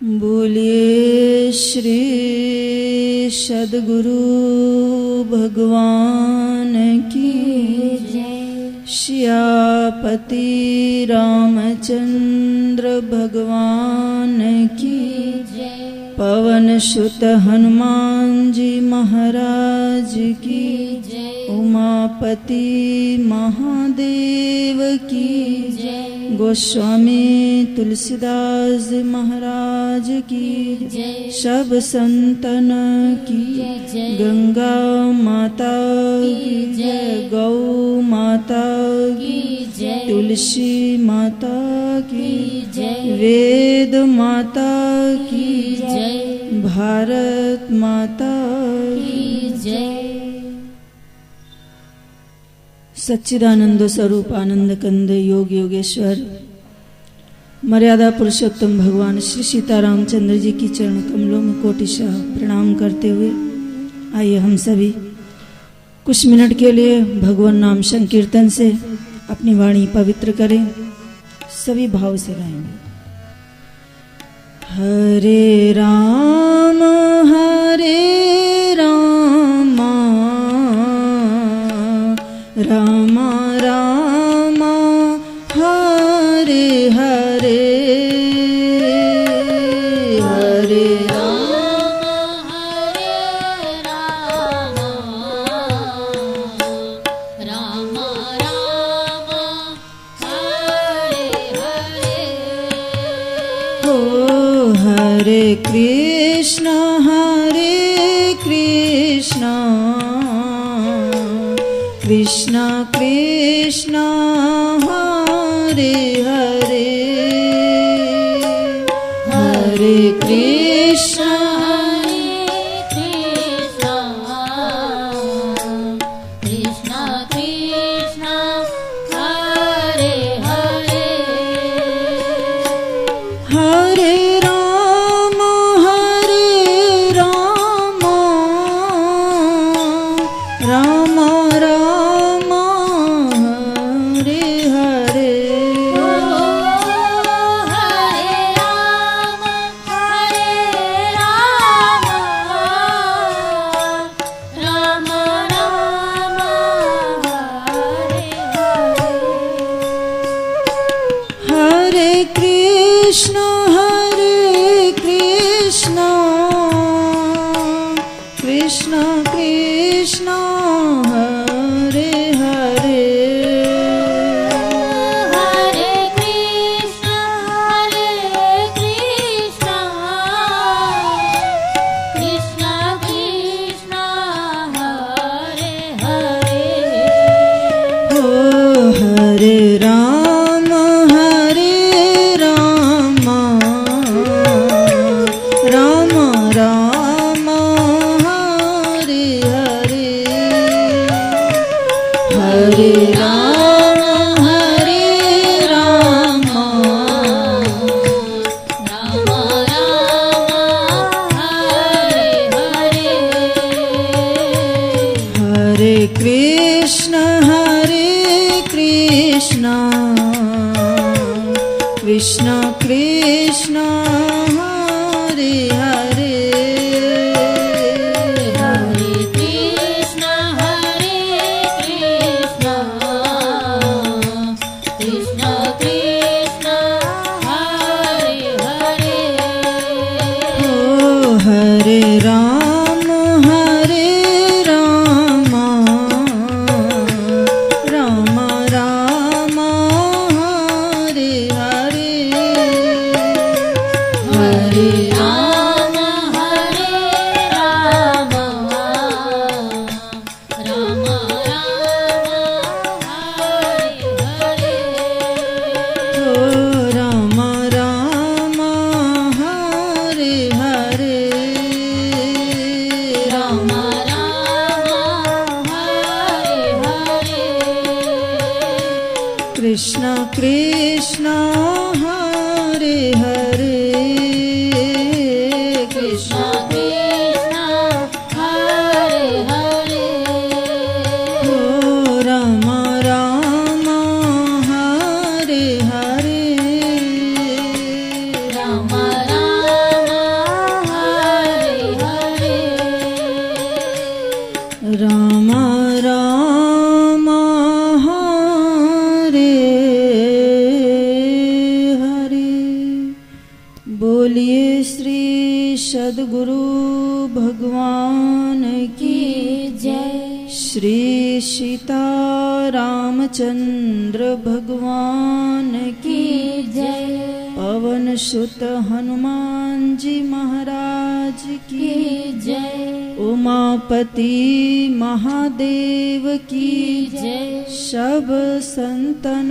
बोलिए श्री सद्गुरु भगवान की जय। सियापति रामचंद्र भगवान की जय। पवन सुत हनुमान जी महाराज की जय। उमापति महादेव की जय। गोस्वामी तुलसीदास महाराज की जय। सब संतन की जय। गंगा माता की जय। गौ माता की जय। तुलसी माता की जय। वेद माता की जय। भारत माता की जय। सच्चिदानंद स्वरूप आनंद कंद योग योगेश्वर मर्यादा पुरुषोत्तम भगवान श्री सीतारामचंद्र जी की चरण कमलों में कोटिशः प्रणाम करते हुए आइए हम सभी कुछ मिनट के लिए भगवान नाम संकीर्तन से अपनी वाणी पवित्र करें। सभी भाव से गाएंगे। हरे राम राम राम हरे हरे हरे राम हरे राम राम राम हरे हरे। हो हरे कृष्ण कृष्ण कृष्ण हरे हरे हरे कृष्ण कृष्ण कृष्ण हरे हरे। हरे राम राम राम हरे हरे। हरे राम राम राम हरे हरे। हरे कृष्ण कृष्ण कृष्ण हरे हरे हरे कृष्ण कृष्ण कृष्ण हरे हरे। हो हरे राम राम राम हरे हरे हरे राम राम राम हरे हरे। हरे कृष्ण कृष्ण कृष्ण हरे हरे हरे कृष्ण कृष्ण कृष्ण हरे हरे। हो हरे राम राम राम हरे हरे हरे राम बोलिए श्री सद्गुरु भगवान की जय। श्री सीतारामचंद्र भगवान की जय। पवन सुत हनुमान जी महाराज की जय। उमापति महादेव की जय। सब संतन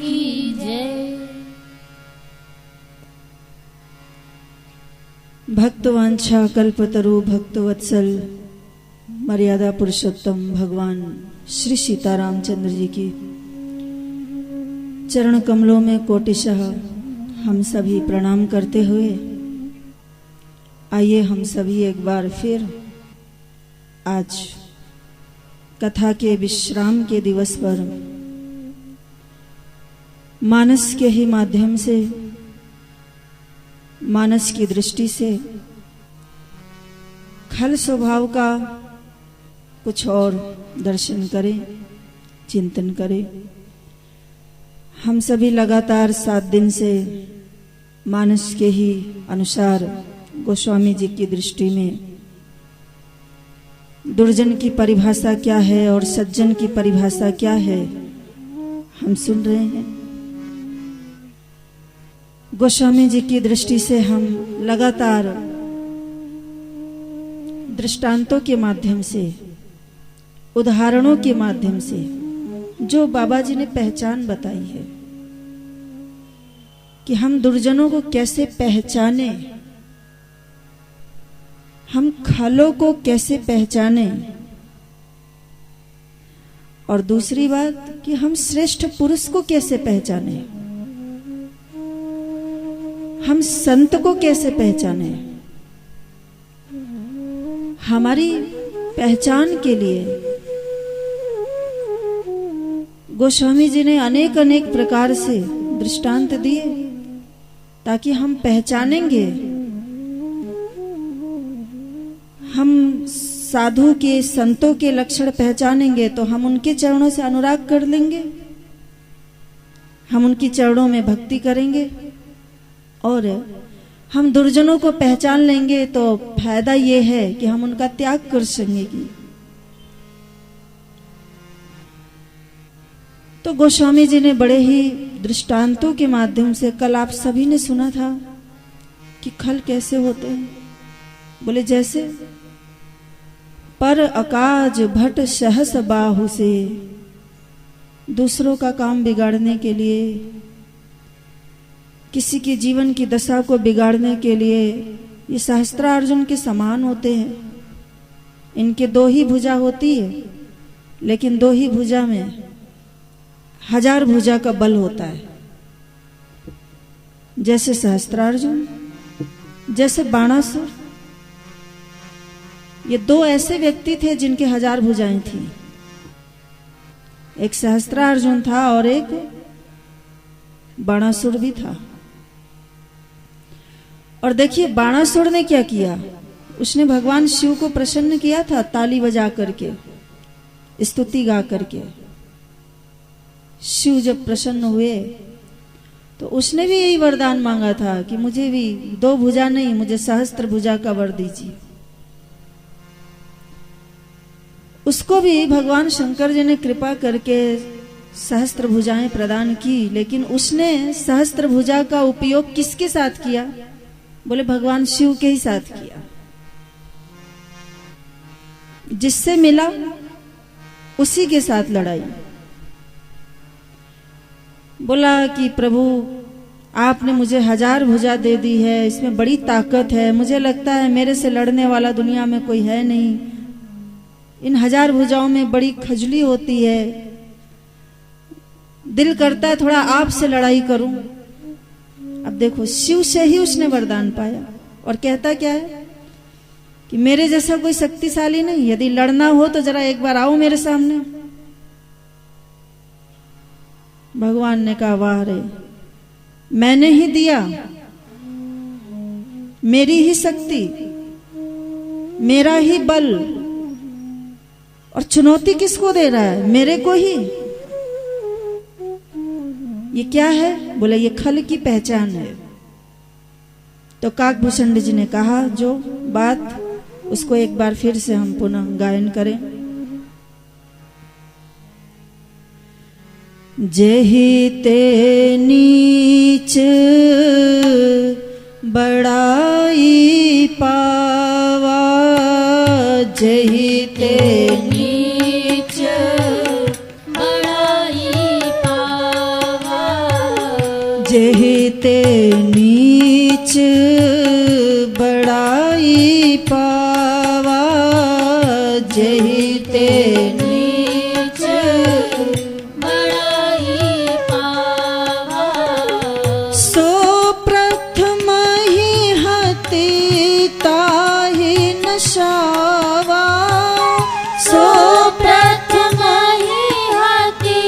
की जय। भक्तवांछा कल्पतरु भक्तवत्सल मर्यादा पुरुषोत्तम भगवान श्री सीतारामचंद्र जी की चरण कमलों में कोटिशः हम सभी प्रणाम करते हुए आइए हम सभी एक बार फिर आज कथा के विश्राम के दिवस पर मानस के ही माध्यम से, मानस की दृष्टि से खल स्वभाव का कुछ और दर्शन करें, चिंतन करें। हम सभी लगातार 7 दिन से मानस के ही अनुसार गोस्वामी जी की दृष्टि में दुर्जन की परिभाषा क्या है और सज्जन की परिभाषा क्या है हम सुन रहे हैं। गोस्वामी जी की दृष्टि से हम लगातार दृष्टांतों के माध्यम से, उदाहरणों के माध्यम से जो बाबा जी ने पहचान बताई है कि हम दुर्जनों को कैसे पहचाने, हम खलों को कैसे पहचाने, और दूसरी बात कि हम श्रेष्ठ पुरुष को कैसे पहचाने, हम संत को कैसे पहचाने। हमारी पहचान के लिए गोस्वामी जी ने अनेक अनेक प्रकार से दृष्टांत दिए ताकि हम पहचानेंगे। हम साधु के, संतों के लक्षण पहचानेंगे तो हम उनके चरणों से अनुराग कर लेंगे, हम उनकी चरणों में भक्ति करेंगे। और हम दुर्जनों को पहचान लेंगे तो फायदा ये है कि हम उनका त्याग कर सकेंगे। तो गोस्वामी जी ने बड़े ही दृष्टांतों के माध्यम से, कल आप सभी ने सुना था कि खल कैसे होते हैं। बोले जैसे पर अकाज भट सहस बाहु से, दूसरों का काम बिगाड़ने के लिए, किसी के जीवन की दशा को बिगाड़ने के लिए ये सहस्त्रार्जुन के समान होते हैं। इनके 2 ही भुजा होती है, लेकिन 2 ही भुजा में 1000 भुजा का बल होता है। जैसे सहस्त्रार्जुन, जैसे बाणासुर, ये 2 ऐसे व्यक्ति थे जिनके 1000 भुजाएं थी। एक सहस्त्रार्जुन था और एक बाणासुर भी था। और देखिए बाणासुर ने क्या किया, उसने भगवान शिव को प्रसन्न किया था ताली बजा करके, स्तुति गा करके। शिव जब प्रसन्न हुए तो उसने भी यही वरदान मांगा था कि मुझे भी 2 भुजा नहीं, मुझे सहस्त्र भुजा का वर दीजिए। उसको भी भगवान शंकर जी ने कृपा करके सहस्त्र भुजाएं प्रदान की, लेकिन उसने सहस्त्र भुजा का उपयोग किसके साथ किया? बोले भगवान शिव के ही साथ किया। जिससे मिला उसी के साथ लड़ाई। बोला कि प्रभु आपने मुझे 1000 भुजा दे दी है, इसमें बड़ी ताकत है, मुझे लगता है मेरे से लड़ने वाला दुनिया में कोई है नहीं। इन 1000 भुजाओं में बड़ी खजली होती है, दिल करता है थोड़ा आपसे लड़ाई करूं। अब देखो शिव से ही उसने वरदान पाया, और कहता क्या है कि मेरे जैसा कोई शक्तिशाली नहीं, यदि लड़ना हो तो जरा एक बार आओ मेरे सामने। भगवान ने कहा वाह रे, मैंने ही दिया, मेरी ही शक्ति, मेरा ही बल, और चुनौती किसको दे रहा है? मेरे को ही। ये क्या है? बोले ये खल की पहचान है। तो काकभूषण जी ने कहा जो बात, उसको एक बार फिर से हम पुनः गायन करें। जेहि ते नीच बड़ाई पावा, जेहि ते नीच बड़ाई पावा, जेहि ते नीच बड़ाई पावा, जेहि ते नीच बड़ाई पावा, सो प्रथम ही हति ताहि नशावा, सो प्रथम ही हति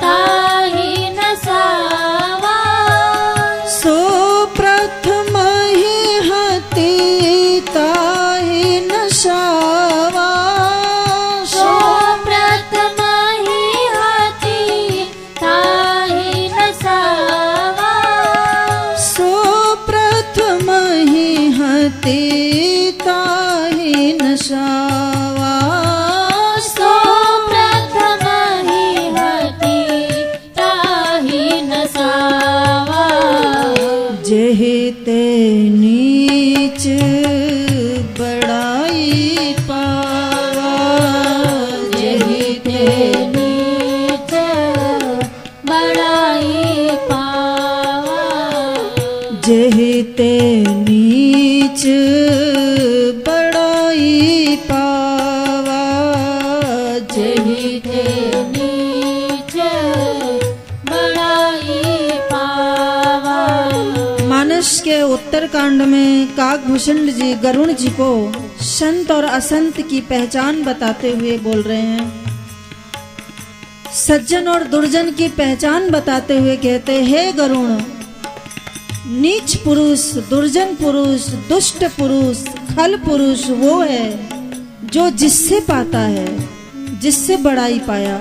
ताहि नसावा, सो प्रथम ही हति ताहि नशावा, सो प्रथम ही हति ताहि नसावा, सो प्रथम ही हति ताहि नशावा, सो प्रथम ही हति ताहि नसावा, जेहि ते नीच बड़ाई पावा, जेहि ते नीच बड़ाई पावा, जेहि ते नीच बड़ाई पावा, जेहि ते नीच बड़ाई पावा। मानस के उत्तर कांड में काकभूषण जी गरुण जी को संत और असंत की पहचान बताते हुए बोल रहे हैं। सज्जन और दुर्जन की पहचान बताते हुए कहते, हे गरुण, नीच पुरुष, दुर्जन पुरुष, दुष्ट पुरुष, खल पुरुष वो है जो जिससे पाता है, जिससे बड़ाई पाया,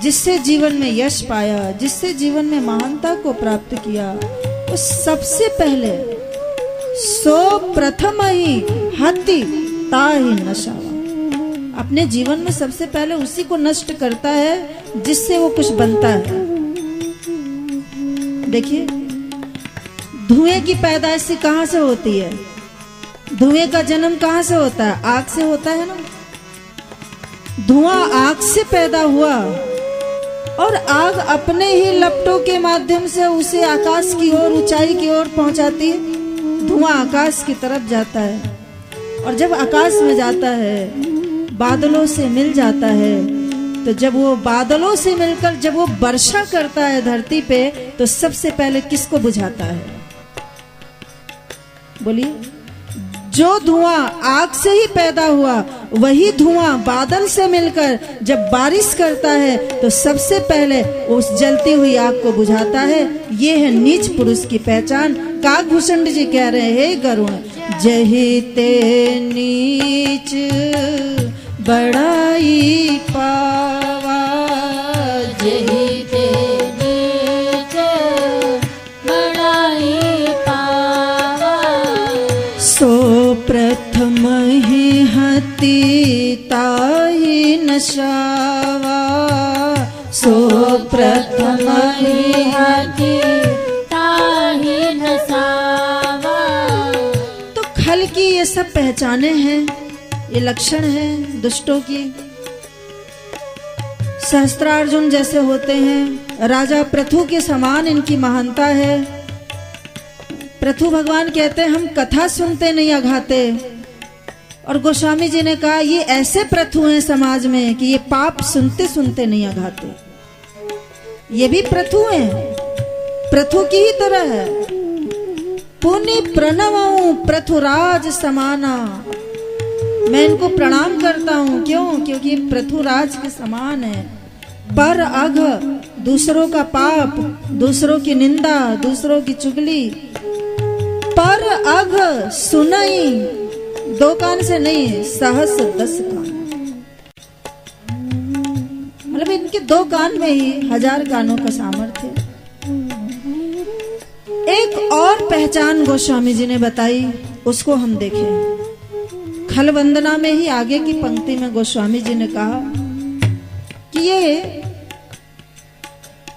जिससे जीवन में यश पाया, जिससे जीवन में महानता को प्राप्त किया, वो सबसे पहले सो प्रथम ही हति ताहि नशावा, अपने जीवन में सबसे पहले उसी को नष्ट करता है जिससे वो कुछ बनता है। देखिए, धुएं की पैदाइश कहाँ से होती है? धुएं का जन्म कहाँ से होता है? आग से होता है ना। धुआं आग से पैदा हुआ और आग अपने ही लपटों के माध्यम से उसे आकाश की ओर, ऊंचाई की ओर पहुंचाती है। धुआं आकाश की तरफ जाता है और जब आकाश में जाता है, बादलों से मिल जाता है, तो जब वो बादलों से मिलकर जब वो वर्षा करता है धरती पे, तो सबसे पहले किसको बुझाता है? बोलिए। जो धुआं आग से ही पैदा हुआ, वही धुआं बादल से मिलकर जब बारिश करता है, तो सबसे पहले उस जलती हुई आग को बुझाता है। ये है नीच पुरुष की पहचान। काकभूषण जी कह रहे हैं, हे गरुण, जेहि ते नीच बड़ाई पावा, जेहि ते नीच बड़ाई पावा, सो प्रथम ही हति ताहि नशावा, सो प्रथम ही हति ताहि नसावा। तो खल की ये सब पहचाने हैं, ये लक्षण हैं दुष्टों की। सहस्त्रार्जुन जैसे होते हैं, राजा पृथु के समान इनकी महानता है। पृथु भगवान कहते हैं, हम कथा सुनते नहीं अघाते। और गोस्वामी जी ने कहा, ये ऐसे पृथु हैं समाज में कि ये पाप सुनते सुनते नहीं अघाते। ये भी पृथु हैं, पृथु की ही तरह है। पुनि प्रणवऊं पृथुराज समाना, मैं इनको प्रणाम करता हूँ। क्यों? क्योंकि पृथुराज के समान है। पर अघ, दूसरों का पाप, दूसरों की निंदा, दूसरों की चुगली। पर अघ सुनई, दो कान से नहीं, सहस 10 कान। मतलब इनके 2 कान में ही 1000 कानों का सामर्थ्य। एक और पहचान गोस्वामी जी ने बताई उसको हम देखें। खल वंदना में ही आगे की पंक्ति में गोस्वामी जी ने कहा कि ये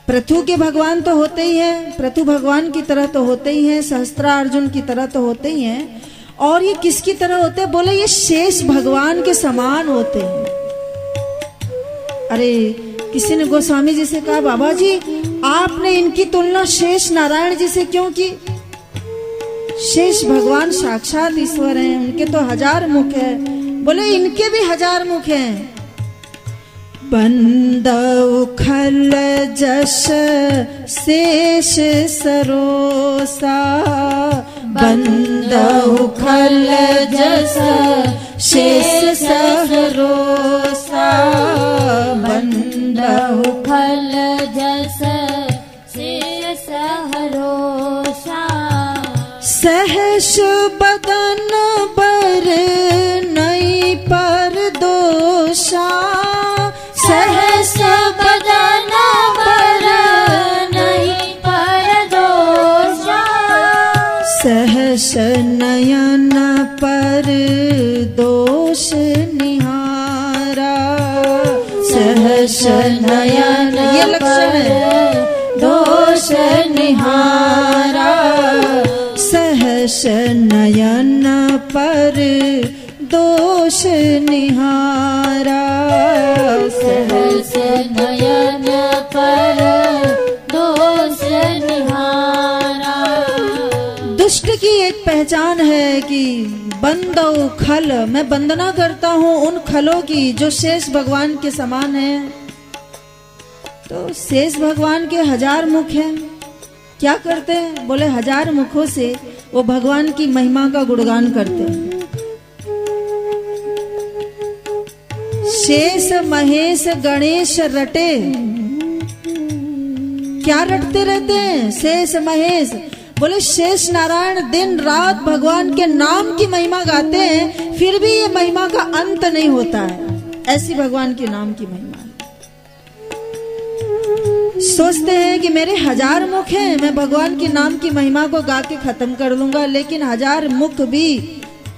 पृथु के भगवान तो होते ही हैं, पृथु भगवान की तरह तो होते ही हैं, सहस्त्रार्जुन की तरह तो होते ही हैं, और ये किसकी तरह होते हैं? बोले ये शेष भगवान के समान होते हैं। अरे किसी ने गोस्वामी जी से कहा, बाबा जी आपने इनकी तुलना शेष नारायण जी से क्यों की? शेष भगवान साक्षात ईश्वर हैं, उनके तो 1000 मुख है। बोले इनके भी 1000 मुख हैं। बंदौ खल जस शेष सरोसा, बंदौ खल जस शेष सरोसा, बंदौ खल जस शेष सरोसा। सहस बदन बर नई पर दोषा, सहस बदन बर नहीं पर दोषा। सहस नयन पर दोष निहारा, सहस नयन ये लक्षण है, दोष निहारा। सहस नयन पर दोष निहारा, सहस नयन पर दोष निहारा। दुष्ट की एक पहचान है कि बंदौ खल, मैं वंदना करता हूँ उन खलों की जो शेष भगवान के समान है। तो शेष भगवान के 1000 मुख हैं, क्या करते हैं? बोले 1000 मुखों से वो भगवान की महिमा का गुणगान करते हैं। शेष महेश गणेश रटे, क्या रटते रहते हैं? शेष महेश। बोले शेष नारायण दिन रात भगवान के नाम की महिमा गाते हैं, फिर भी ये महिमा का अंत नहीं होता है। ऐसी भगवान के नाम की महिमा है। सोचते हैं कि मेरे 1000 मुख हैं, मैं भगवान के नाम की महिमा को गा के खत्म कर लूंगा, लेकिन 1000 मुख भी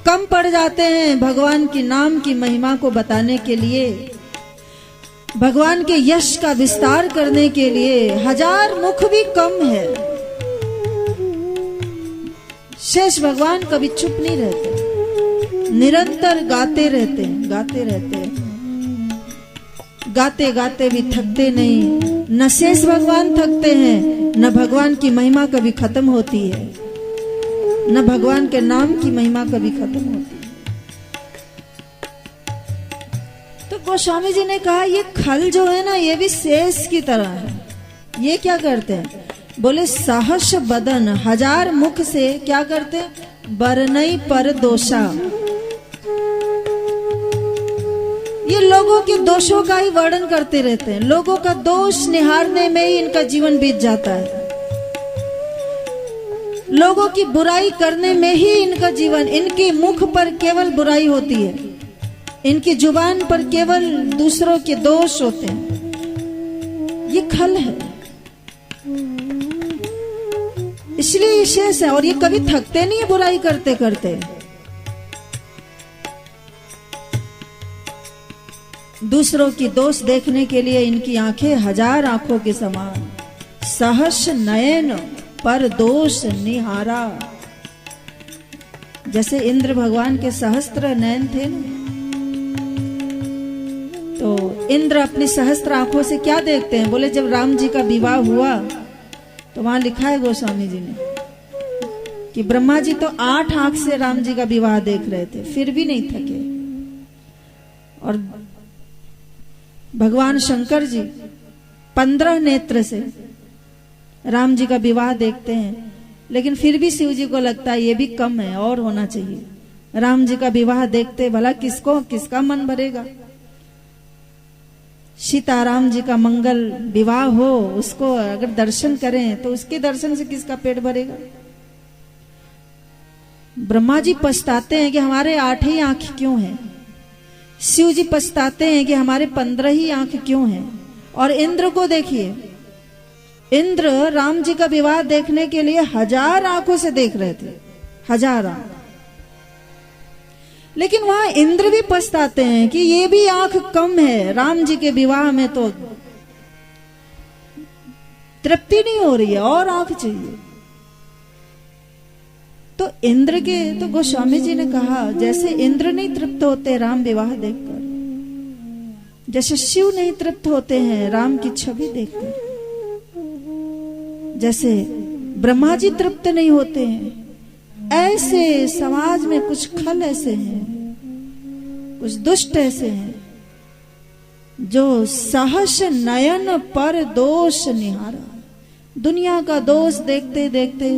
कम पड़ जाते हैं भगवान की नाम की महिमा को बताने के लिए, भगवान के यश का विस्तार करने के लिए 1000 मुख भी कम है। शेष भगवान कभी चुप नहीं रहते, निरंतर गाते रहते हैं, गाते रहते हैं, गाते गाते भी थकते नहीं। न शेष भगवान थकते हैं, न भगवान की महिमा कभी खत्म होती है, न भगवान के नाम की महिमा कभी खत्म होती है। तो गोस्वामी जी ने कहा ये खल जो है ना, ये भी शेष की तरह है। ये क्या करते हैं? बोले सहस बदन, 1000 मुख से क्या करते हैं? बरनई पर दोषा, ये लोगों के दोषों का ही वर्णन करते रहते हैं। लोगों का दोष निहारने में ही इनका जीवन बीत जाता है, लोगों की बुराई करने में ही इनका जीवन, इनके मुख पर केवल बुराई होती है, इनकी जुबान पर केवल दूसरों के दोष होते हैं। ये खल है, इसलिए ये शेष है। और ये कभी थकते नहीं है बुराई करते करते। दूसरों की दोष देखने के लिए इनकी आंखें 1000 आंखों के समान। सहस नयन पर दोष निहारा, जैसे इंद्र भगवान के सहस्त्र नयन थे ना, तो इंद्र अपनी सहस्त्र आंखों से क्या देखते हैं? बोले जब राम जी का विवाह हुआ तो वहां लिखा है गोस्वामी जी ने कि ब्रह्मा जी तो 8 आंख से राम जी का विवाह देख रहे थे, फिर भी नहीं थके। और भगवान शंकर जी 15 नेत्र से राम जी का विवाह देखते हैं, लेकिन फिर भी शिव जी को लगता है ये भी कम है, और होना चाहिए। राम जी का विवाह देखते भला किसका मन भरेगा? सीताराम जी का मंगल विवाह हो, उसको अगर दर्शन करें तो उसके दर्शन से किसका पेट भरेगा? ब्रह्मा जी पछताते हैं कि हमारे 8 ही आंख क्यों हैं, शिव जी पछताते हैं कि हमारे 15 ही आंख क्यों हैं। और इंद्र को देखिए, इंद्र राम जी का विवाह देखने के लिए 1000 आंखों से देख रहे थे, 1000 आंख। लेकिन वहां इंद्र भी पछताते हैं कि ये भी आंख कम है, राम जी के विवाह में तो तृप्ति नहीं हो रही है, और आंख चाहिए। तो इंद्र के, तो गोस्वामी जी ने कहा जैसे इंद्र नहीं तृप्त होते राम विवाह देखकर, जैसे शिव नहीं तृप्त होते हैं राम की छवि देखकर, जैसे ब्रह्मा जी तृप्त नहीं होते हैं, ऐसे समाज में कुछ खल ऐसे हैं, कुछ दुष्ट ऐसे हैं जो सहस नयन पर दोष निहारा, दुनिया का दोष देखते देखते,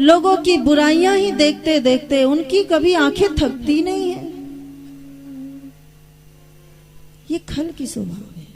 लोगों की बुराइयां ही देखते देखते उनकी कभी आंखें थकती नहीं है। ये खल की स्वभाव है।